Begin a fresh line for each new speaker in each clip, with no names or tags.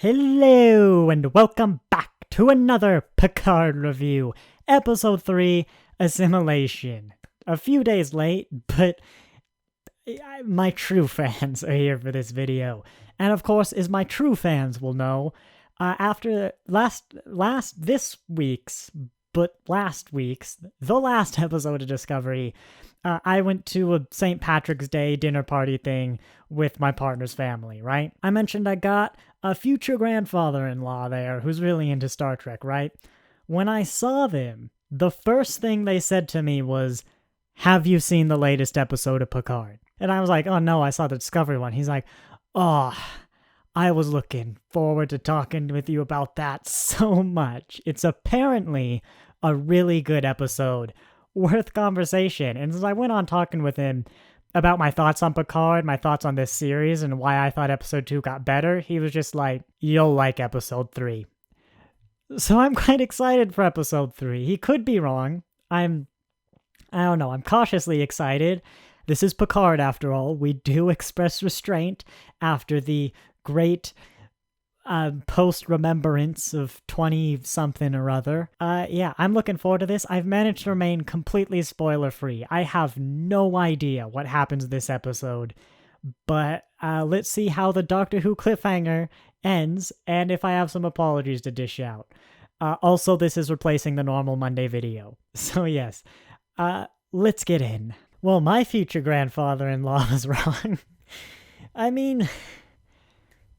Hello and welcome back to another Picard review, Episode 3, Assimilation. A few days late, but my true fans are here for this video. And of course, as my true fans will know, after the last episode of Discovery, I went to a St. Patrick's Day dinner party thing with my partner's family, right? I mentioned I got a future grandfather-in-law there who's really into Star Trek, right? When I saw them, the first thing they said to me was, "Have you seen the latest episode of Picard?" And I was like, "Oh no, I saw the Discovery one." He's like, "Oh, I was looking forward to talking with you about that so much. It's apparently a really good episode, worth conversation." And as I went on talking with him about my thoughts on Picard, my thoughts on this series, and why I thought episode 2 got better, he was just like, "You'll like episode 3. So I'm quite excited for episode 3. He could be wrong. I don't know, I'm cautiously excited. This is Picard after all. We do express restraint after the great post-remembrance of 20-something or other. Yeah, I'm looking forward to this. I've managed to remain completely spoiler-free. I have no idea what happens this episode, but let's see how the Doctor Who cliffhanger ends, and if I have some apologies to dish out. Also, this is replacing the normal Monday video. So yes, let's get in. Well, my future grandfather-in-law was wrong. I mean,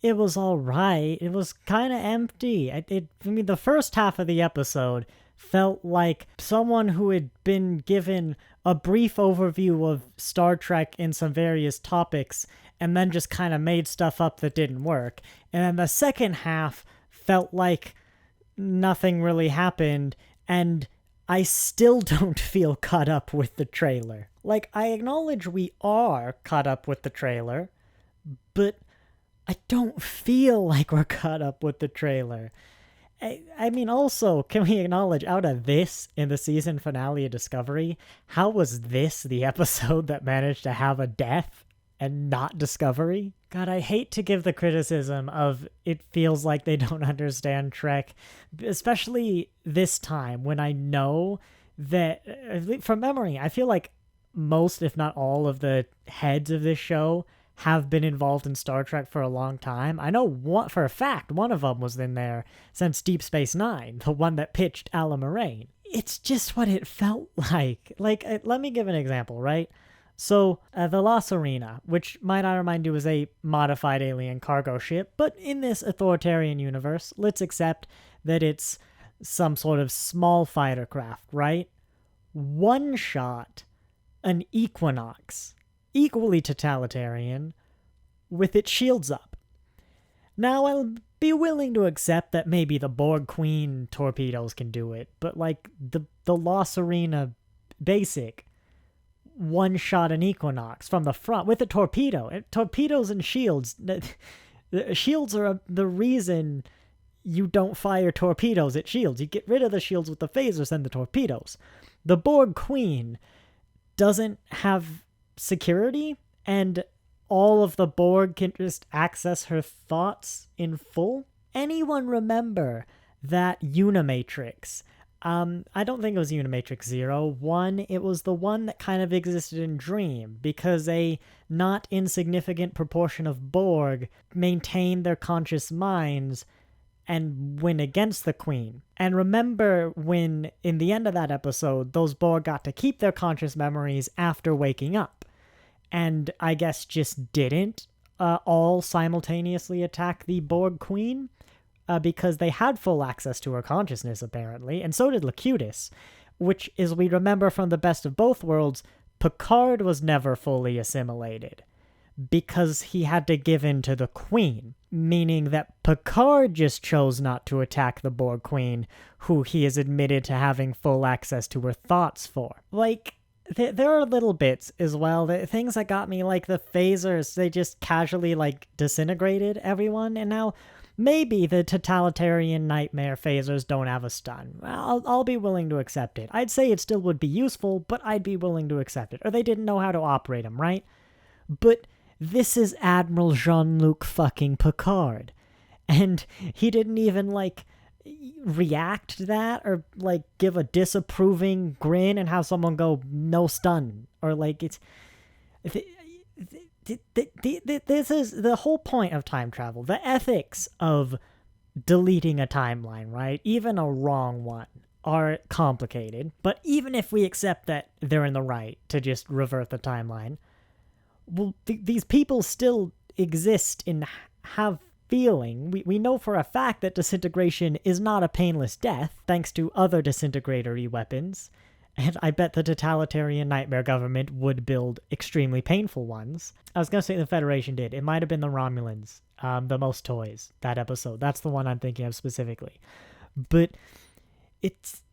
it was alright. It was kind of empty. I mean, the first half of the episode felt like someone who had been given a brief overview of Star Trek in some various topics and then just kind of made stuff up that didn't work. And then the second half felt like nothing really happened, and I still don't feel caught up with the trailer. Like, I acknowledge we are caught up with the trailer, but I don't feel like we're caught up with the trailer. I mean, also, can we acknowledge, out of this in the season finale of Discovery, how was this the episode that managed to have a death and not Discovery? God, I hate to give the criticism of it feels like they don't understand Trek, especially this time when I know that, from memory, I feel like most, if not all, of the heads of this show have been involved in Star Trek for a long time. I know for a fact one of them was in there since Deep Space Nine, the one that pitched Alan Moraine. It's just what it felt like. Like, let me give an example, right? So, the La Sirena, which might I remind you is a modified alien cargo ship, but in this authoritarian universe, let's accept that it's some sort of small fighter craft, right? One shot an Equinox, equally totalitarian, with its shields up. Now, I'll be willing to accept that maybe the Borg Queen torpedoes can do it, but like the La Sirena basic one-shot an Equinox from the front with a torpedo. Torpedoes and shields. Shields are the reason you don't fire torpedoes at shields. You get rid of the shields with the phasers and the torpedoes. The Borg Queen doesn't have security, and all of the Borg can just access her thoughts in full. Anyone remember that Unimatrix? I don't think it was Unimatrix 0. It was the one that kind of existed in Dream, because a not insignificant proportion of Borg maintained their conscious minds and went against the Queen. And remember when, in the end of that episode, those Borg got to keep their conscious memories after waking up, and I guess just didn't all simultaneously attack the Borg Queen? Because they had full access to her consciousness, apparently, and so did Locutus, which, as we remember from the Best of Both Worlds, Picard was never fully assimilated, because he had to give in to the Queen, meaning that Picard just chose not to attack the Borg Queen, who he is admitted to having full access to her thoughts for. Like, there are little bits as well, things that got me, like the phasers, they just casually, like, disintegrated everyone, and now maybe the totalitarian nightmare phasers don't have a stun. I'll be willing to accept it. I'd say it still would be useful, but I'd be willing to accept it. Or they didn't know how to operate them, right? But this is Admiral Jean-Luc fucking Picard. And he didn't even, like, react to that or, like, give a disapproving grin and have someone go, no stun. Or, like, it's... This is the whole point of time travel. The ethics of deleting a timeline, right? Even a wrong one are complicated. But even if we accept that they're in the right to just revert the timeline, well, these people still exist and have feeling. We know for a fact that disintegration is not a painless death, thanks to other disintegratory weapons. And I bet the totalitarian nightmare government would build extremely painful ones. I was going to say the Federation did. It might have been the Romulans, the most toys, that episode. That's the one I'm thinking of specifically. But it's...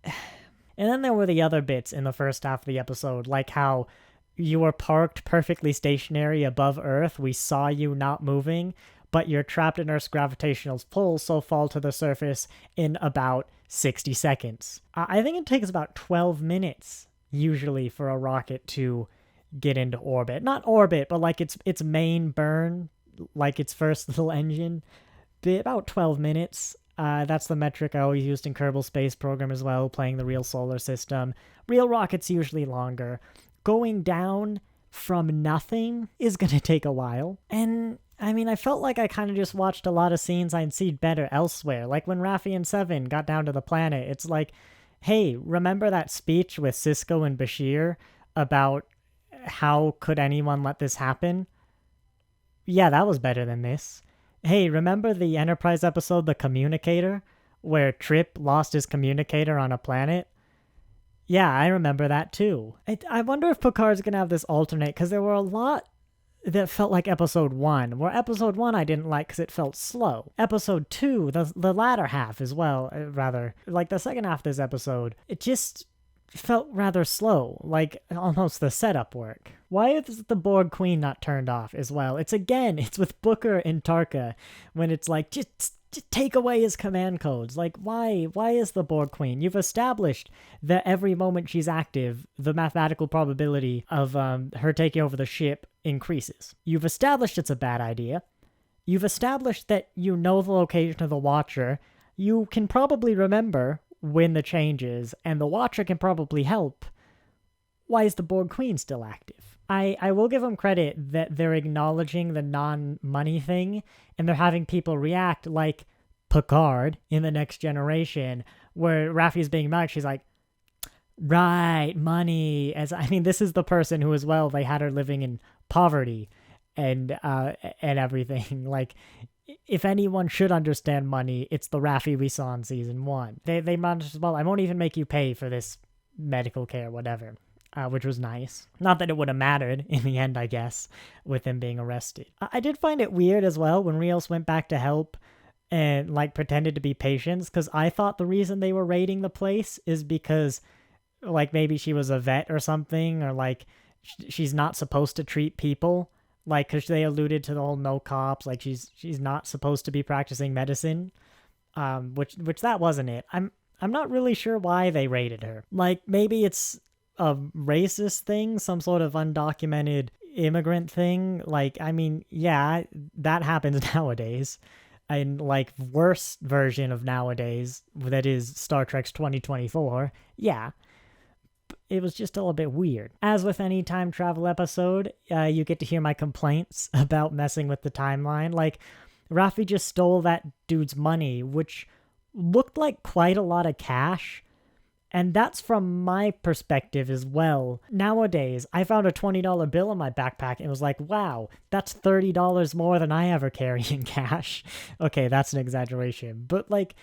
And then there were the other bits in the first half of the episode, like how you were parked perfectly stationary above Earth, we saw you not moving, but you're trapped in Earth's gravitational pull, so fall to the surface in about 60 seconds. I think it takes about 12 minutes, usually, for a rocket to get into orbit. Not orbit, but like its main burn, like its first little engine. About 12 minutes. That's the metric I always used in Kerbal Space Program as well, playing the real solar system. Real rockets usually longer. Going down from nothing is going to take a while. And I mean, I felt like I kind of just watched a lot of scenes I'd seen better elsewhere. Like when Raffi and Seven got down to the planet, it's like, hey, remember that speech with Sisko and Bashir about how could anyone let this happen? Yeah, that was better than this. Hey, remember the Enterprise episode, The Communicator, where Trip lost his communicator on a planet? Yeah, I remember that too. I wonder if Picard's going to have this alternate, because there were a lot that felt like episode 1, where episode 1 I didn't like because it felt slow. Episode 2, the latter half as well, rather, like the second half of this episode, it just felt rather slow, like almost the setup work. Why is the Borg Queen not turned off as well? It's with Booker and Tarka, when it's like, just take away his command codes. Like, why is the Borg Queen? You've established that every moment she's active, the mathematical probability of her taking over the ship increases. You've established it's a bad idea. You've established that you know the location of the Watcher. You can probably remember when the change is, and the Watcher can probably help. Why is the Borg Queen still active? I will give them credit that they're acknowledging the non-money thing, and they're having people react like Picard in The Next Generation, where Raffi's being mad. She's like, right, money. This is the person who, as well, they had her living in poverty and everything. Like, if anyone should understand money, it's the Raffi we saw in season 1. They managed as well. I won't even make you pay for this medical care, whatever. Which was nice. Not that it would have mattered in the end, I guess, with him being arrested. I did find it weird as well when Rios went back to help and like pretended to be patients, because I thought the reason they were raiding the place is because like maybe she was a vet or something, or like she's not supposed to treat people, like because they alluded to the whole no cops, like she's not supposed to be practicing medicine, which that wasn't it. I'm not really sure why they raided her. Like maybe it's a racist thing, some sort of undocumented immigrant thing. Like, I mean, yeah, that happens nowadays. And like worse version of nowadays, that is Star Trek's 2024. Yeah. It was just a little bit weird. As with any time travel episode, you get to hear my complaints about messing with the timeline. Like, Raffi just stole that dude's money, which looked like quite a lot of cash. And that's from my perspective as well. Nowadays, I found a $20 bill in my backpack and was like, wow, that's $30 more than I ever carry in cash. Okay, that's an exaggeration. But like,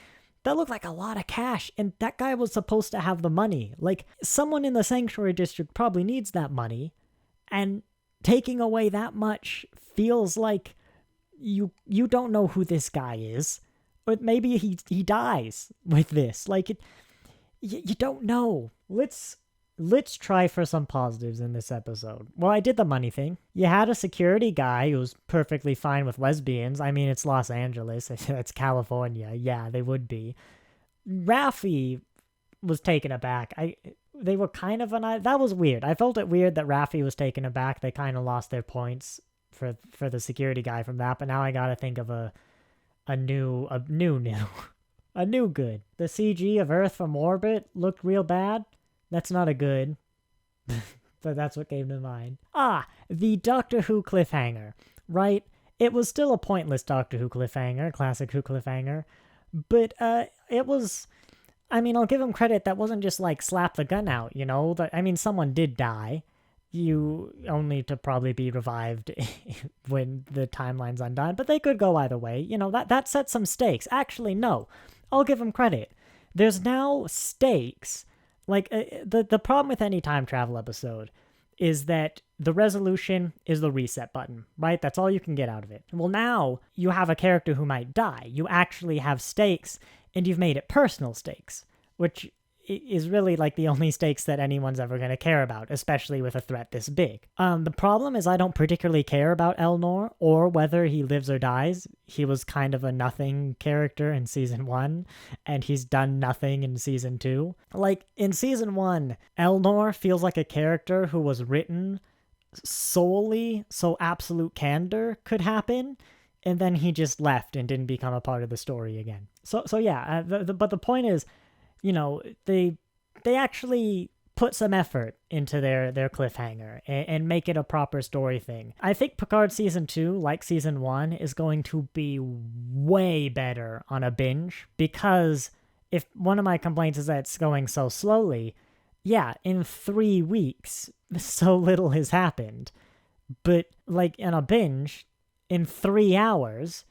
that looked like a lot of cash, and that guy was supposed to have the money. Like, someone in the Sanctuary District probably needs that money, and taking away that much feels like you don't know who this guy is. Or maybe he dies with this. Like, you don't know. Let's try for some positives in this episode. Well, I did the money thing. You had a security guy who's perfectly fine with lesbians. I mean, it's Los Angeles. It's California. Yeah, they would be. Raffi was taken aback. They were kind of that was weird. I felt it weird that Raffi was taken aback. They kind of lost their points for the security guy from that. But now I gotta think of a a new a new good. The CG of Earth from orbit looked real bad. That's not a good. But that's what came to mind. The Doctor Who cliffhanger, right? It was still a pointless Doctor Who cliffhanger, classic Who cliffhanger, but it was, I mean, I'll give him credit, that wasn't just like slap the gun out, you know? I mean, someone did die, you only to probably be revived when the timeline's undone, but they could go either way, you know, that sets some stakes. Actually, no, I'll give him credit. There's now stakes. Like, the problem with any time travel episode is that the resolution is the reset button, right? That's all you can get out of it. Well, now you have a character who might die. You actually have stakes, and you've made it personal stakes, which is really like the only stakes that anyone's ever going to care about, especially with a threat this big. The problem is I don't particularly care about Elnor or whether he lives or dies. He was kind of a nothing character in season 1, and he's done nothing in season 2. Like, in season 1, Elnor feels like a character who was written solely so absolute candor could happen, and then he just left and didn't become a part of the story again. So yeah, but the point is, you know, they actually put some effort into their cliffhanger and make it a proper story thing. I think Picard season 2, like season 1, is going to be way better on a binge, because if one of my complaints is that it's going so slowly, yeah, in 3 weeks, so little has happened. But like in a binge, in 3 hours,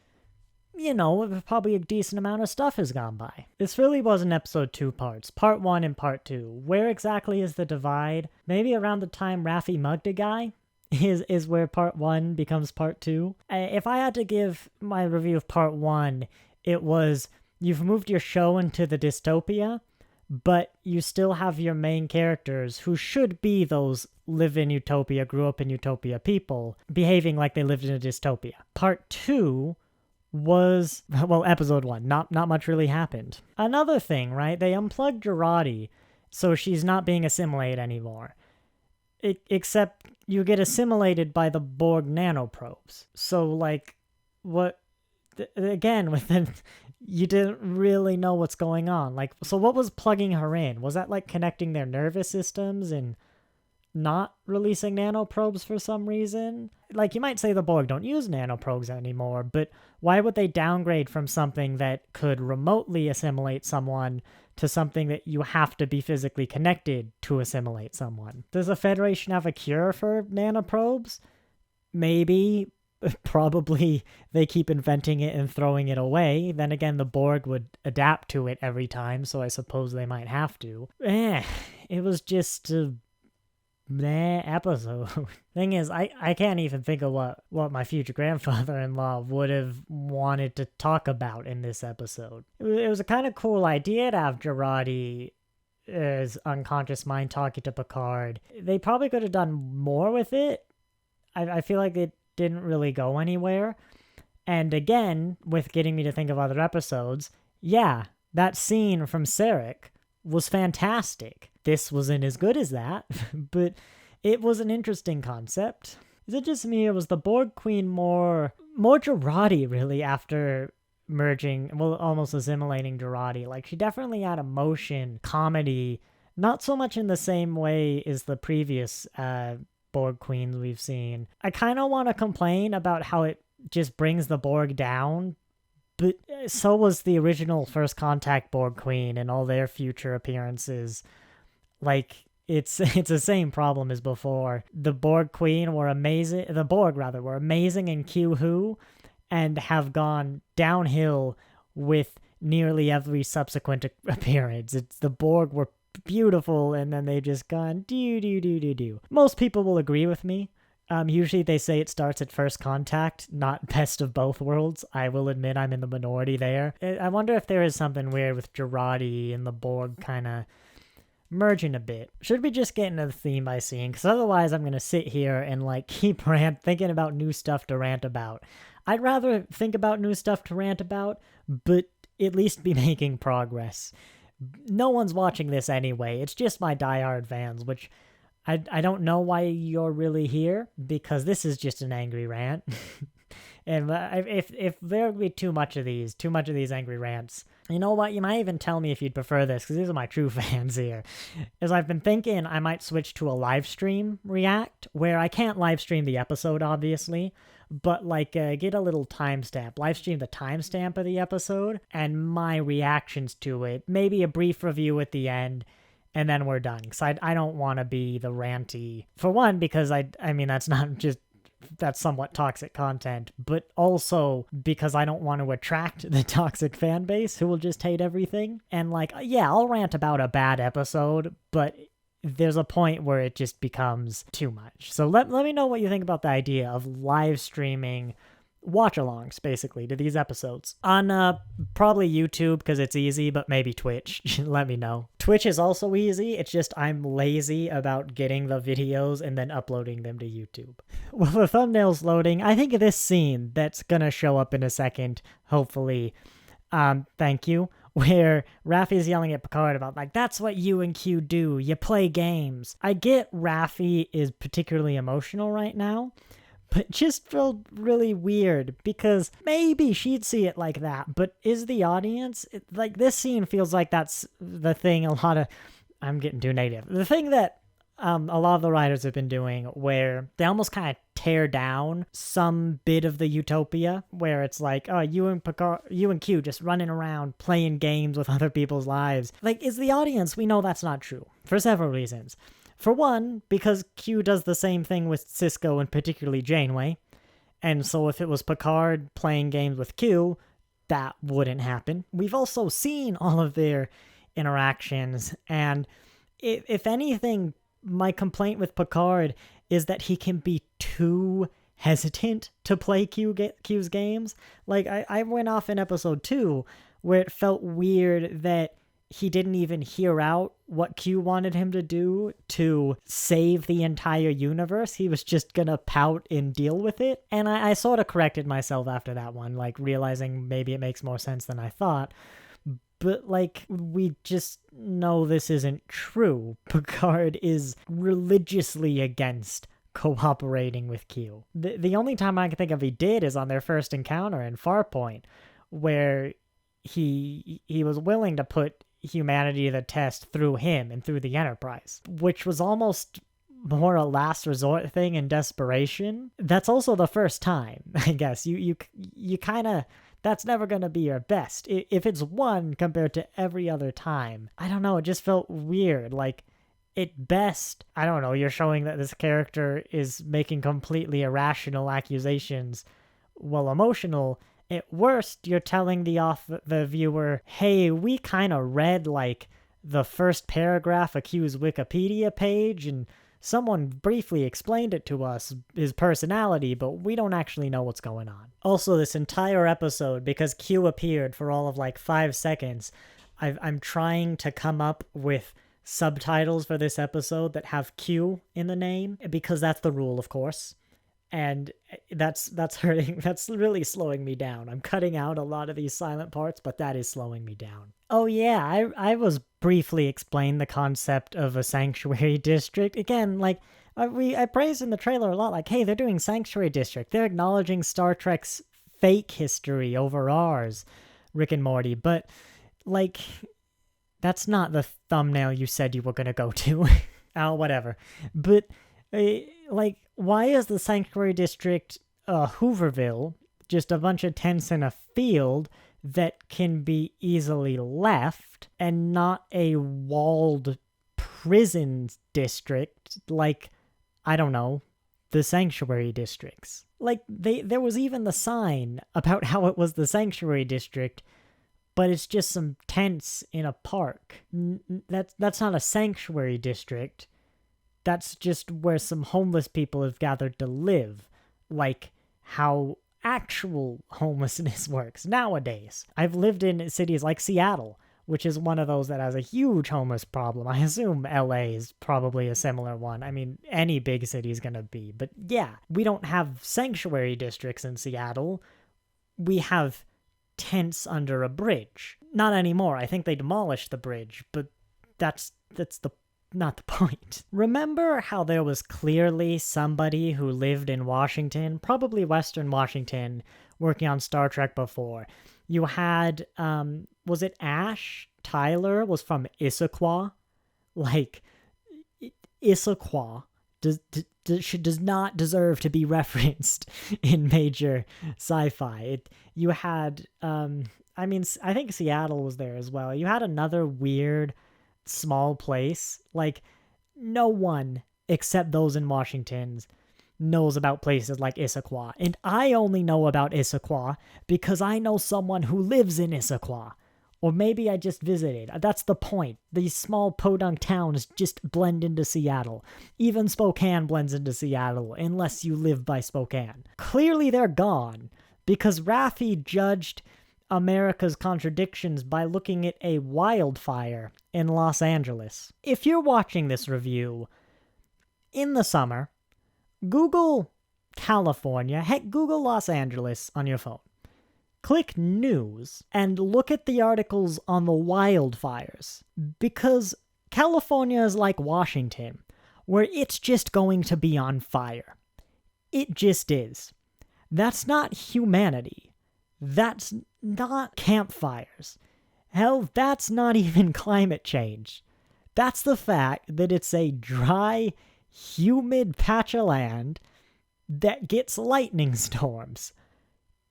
you know, probably a decent amount of stuff has gone by. This really was an episode 2 parts, part 1 and part 2. Where exactly is the divide? Maybe around the time Raffi mugged a guy is where part 1 becomes part 2. If I had to give my review of part 1, it was, you've moved your show into the dystopia, but you still have your main characters who should be those live in utopia, grew up in utopia people, behaving like they lived in a dystopia. Part 2 was, well, episode 1, not much really happened. Another thing, right, they unplugged Girardi, so she's not being assimilated anymore. Except you get assimilated by the Borg nanoprobes. So, like, what, again, you didn't really know what's going on. Like, so what was plugging her in? Was that, like, connecting their nervous systems and not releasing nanoprobes for some reason? Like, you might say the Borg don't use nanoprobes anymore, but why would they downgrade from something that could remotely assimilate someone to something that you have to be physically connected to assimilate someone? Does the Federation have a cure for nanoprobes? Maybe. Probably they keep inventing it and throwing it away. Then again, the Borg would adapt to it every time, so I suppose they might have to. It was just a episode. Thing is, I can't even think of what my future grandfather-in-law would have wanted to talk about in this episode. It was a kind of cool idea to have Girardi as unconscious mind talking to Picard. They probably could have done more with it. I feel like it didn't really go anywhere. And again, with getting me to think of other episodes, yeah, that scene from Sarek was fantastic. This wasn't as good as that, but it was an interesting concept. Is it just me, or was the Borg Queen more Girardi, really, after merging, well, almost assimilating Girardi? Like, she definitely had emotion, comedy, not so much in the same way as the previous Borg Queens we've seen. I kind of want to complain about how it just brings the Borg down, but so was the original First Contact Borg Queen and all their future appearances. Like, it's the same problem as before. The Borg Queen were amazing, the Borg rather, were amazing in Q Who, and have gone downhill with nearly every subsequent appearance. The Borg were beautiful, and then they've just gone do. Most people will agree with me. Usually they say it starts at First Contact, not Best of Both Worlds. I will admit I'm in the minority there. I wonder if there is something weird with Girardi and the Borg kind of merging a bit. Should we just get into the theme by scene? Because otherwise I'm going to sit here and like keep thinking about new stuff to rant about. I'd rather think about new stuff to rant about, but at least be making progress. No one's watching this anyway. It's just my diehard fans, which I don't know why you're really here, because this is just an angry rant. And if there would be too much of these angry rants, you know what? You might even tell me if you'd prefer this, because these are my true fans here. Is I've been thinking I might switch to a live stream react, where I can't live stream the episode, obviously, but like get a little timestamp, live stream the timestamp of the episode and my reactions to it, maybe a brief review at the end, and then we're done. Because I don't want to be the ranty, for one, because I mean that's somewhat toxic content, but also because I don't want to attract the toxic fan base who will just hate everything. And like, yeah, I'll rant about a bad episode, but there's a point where it just becomes too much. So let me know what you think about the idea of live streaming watch-alongs, basically, to these episodes. On probably YouTube, because it's easy, but maybe Twitch. Let me know. Twitch is also easy, it's just I'm lazy about getting the videos and then uploading them to YouTube. Well, the thumbnail's loading. I think of this scene that's gonna show up in a second, hopefully. Thank you. Where Raffi's yelling at Picard about, like, that's what you and Q do. You play games. I get Raffi is particularly emotional right now, but it just felt really weird because maybe she'd see it like that, but is the audience? Like, this scene feels like that's the thing I'm getting too negative. The thing that a lot of the writers have been doing, where they almost kind of tear down some bit of the utopia, where it's like, oh, you and Q just running around playing games with other people's lives. Like, is the audience, we know that's not true for several reasons. For one, because Q does the same thing with Sisko and particularly Janeway, and so if it was Picard playing games with Q, that wouldn't happen. We've also seen all of their interactions, and if anything, my complaint with Picard is that he can be too hesitant to play Q's games. Like, I went off in episode 2 where it felt weird that he didn't even hear out what Q wanted him to do to save the entire universe. He was just gonna pout and deal with it. And I sort of corrected myself after that one, like realizing maybe it makes more sense than I thought. But, like, we just know this isn't true. Picard is religiously against cooperating with Q. The only time I can think of he did is on their first encounter in Farpoint, where he was willing to put humanity to the test through him and through the Enterprise, which was almost more a last resort thing in desperation. That's also the first time, I guess. You kind of... That's never going to be your best. If it's one compared to every other time, I don't know, it just felt weird. Like, at best, I don't know, you're showing that this character is making completely irrational accusations while emotional. At worst, you're telling the viewer, hey, we kind of read, like, the first paragraph of Q's Wikipedia page, and someone briefly explained it to us, his personality, but we don't actually know what's going on. Also, this entire episode, because Q appeared for all of like 5 seconds, I'm trying to come up with subtitles for this episode that have Q in the name, because that's the rule, of course. And that's hurting. That's really slowing me down. I'm cutting out a lot of these silent parts, but that is slowing me down. Oh yeah, I was briefly explained the concept of a sanctuary district. Again, like, I praised in the trailer a lot, like, hey, they're doing sanctuary district. They're acknowledging Star Trek's fake history over ours, Rick and Morty. But, like, that's not the thumbnail you said you were gonna go to. Oh, whatever. But, like, why is the sanctuary district Hooverville just a bunch of tents in a field that can be easily left, and not a walled prison district like, I don't know, the sanctuary districts? Like, there was even the sign about how it was the sanctuary district, but it's just some tents in a park. That's not a sanctuary district. That's just where some homeless people have gathered to live, like how actual homelessness works nowadays. I've lived in cities like Seattle, which is one of those that has a huge homeless problem. I assume LA is probably a similar one. I mean, any big city is gonna be. But yeah, we don't have sanctuary districts in Seattle. We have tents under a bridge. Not anymore. I think they demolished the bridge, but that's the not the point. Remember how there was clearly somebody who lived in Washington, probably Western Washington, working on Star Trek before? You had, was it Ash Tyler was from Issaquah? Like, Issaquah does not deserve to be referenced in major sci-fi. You had, I think Seattle was there as well. You had another weird small place. Like, no one except those in Washington knows about places like Issaquah. And I only know about Issaquah because I know someone who lives in Issaquah. Or maybe I just visited. That's the point. These small podunk towns just blend into Seattle. Even Spokane blends into Seattle, unless you live by Spokane. Clearly they're gone, because Raffi judged America's contradictions by looking at a wildfire in Los Angeles. If you're watching this review in the summer, Google California, heck, Google Los Angeles on your phone. Click news and look at the articles on the wildfires, because California is like Washington, where it's just going to be on fire. It just is. That's not humanity. That's not campfires. Hell, that's not even climate change. That's the fact that it's a dry, humid patch of land that gets lightning storms.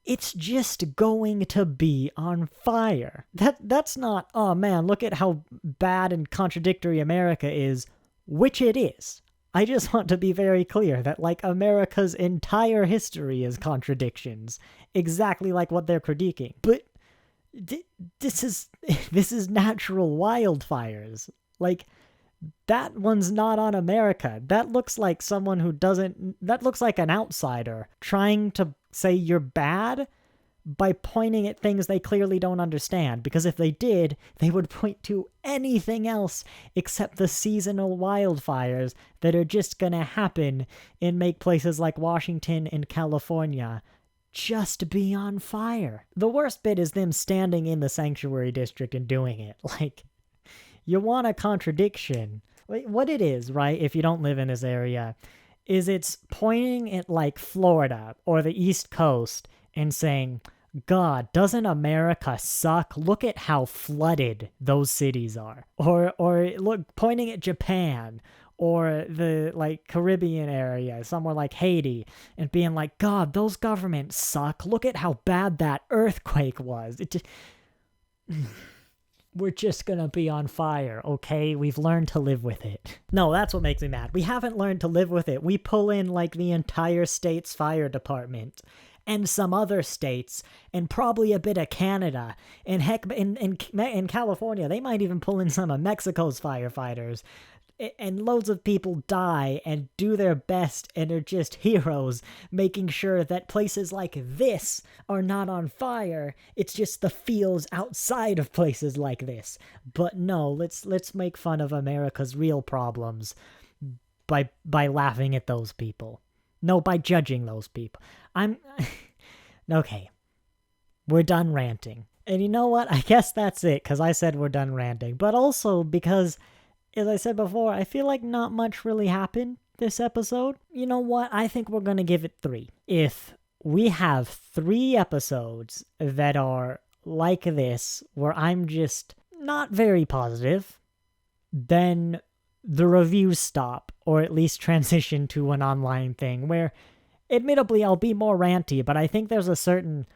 It's just going to be on fire. That's not, oh man, look at how bad and contradictory America is, which it is. I just want to be very clear that, like, America's entire history is contradictions, exactly like what they're critiquing. But this is natural wildfires. Like, that one's not on America. That looks like someone who that looks like an outsider trying to say you're bad by pointing at things they clearly don't understand, because if they did, they would point to anything else except the seasonal wildfires that are just gonna happen and make places like Washington and California just be on fire. The worst bit is them standing in the sanctuary district and doing it. Like, you want a contradiction. What it is, right, if you don't live in this area, is it's pointing at, like, Florida or the East Coast and saying, God, doesn't America suck? Look at how flooded those cities are. Or look, pointing at Japan or the, like, Caribbean area, somewhere like Haiti, and being like, God, those governments suck. Look at how bad that earthquake was. It just... We're just gonna be on fire, okay? We've learned to live with it. No, that's what makes me mad. We haven't learned to live with it. We pull in, like, the entire state's fire department and some other states and probably a bit of Canada. And heck, in California, they might even pull in some of Mexico's firefighters. And loads of people die and do their best and are just heroes, making sure that places like this are not on fire. It's just the fields outside of places like this. But no, let's make fun of America's real problems by laughing at those people. No, by judging those people. Okay. We're done ranting. And you know what? I guess that's it, because I said we're done ranting. But also because, as I said before, I feel like not much really happened this episode. You know what? I think we're going to give it 3. If we have 3 episodes that are like this, where I'm just not very positive, then the reviews stop, or at least transition to an online thing where, admittedly, I'll be more ranty, but I think there's a certain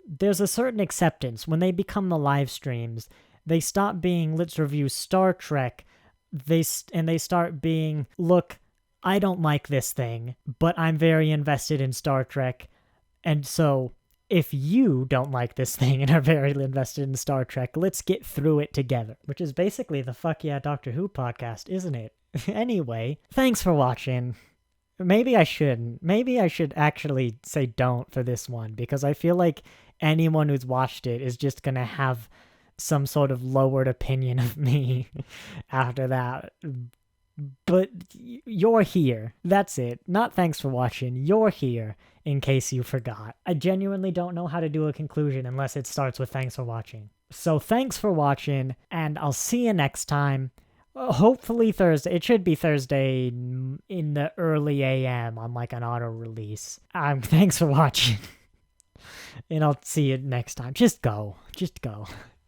acceptance when they become the live streams. They stop being, let's review Star Trek, they start being, look, I don't like this thing, but I'm very invested in Star Trek, and so if you don't like this thing and are very invested in Star Trek, let's get through it together. Which is basically the Fuck Yeah Doctor Who podcast, isn't it? Anyway, thanks for watching. Maybe I shouldn't. Maybe I should actually say don't for this one, because I feel like anyone who's watched it is just gonna have some sort of lowered opinion of me after that. But you're here. That's it. Not thanks for watching. You're here, in case you forgot. I genuinely don't know how to do a conclusion unless it starts with thanks for watching. So thanks for watching, and I'll see you next time. Hopefully Thursday. It should be Thursday in the early AM on like an auto release. Thanks for watching. And I'll see you next time. Just go. Just go.